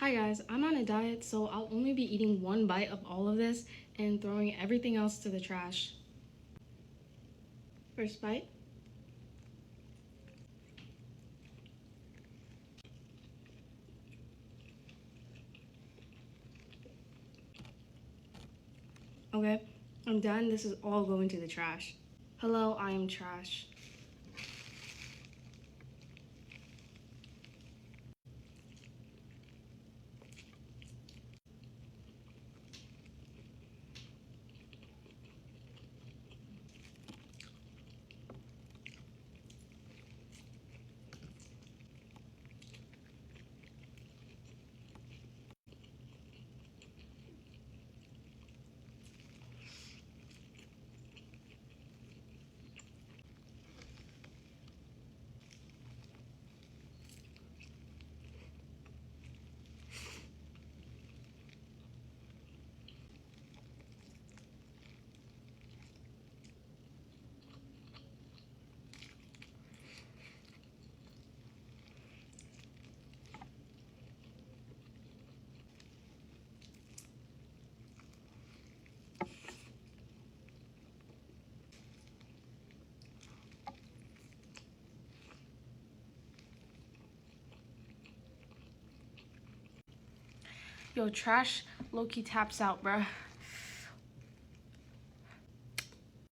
Hi guys, I'm on a diet, so I'll only be eating one bite of all of this and throwing everything else to the trash. First bite. Okay, I'm done. This is all going to the trash. Hello, I am trash. Yo, trash low-key taps out, bruh.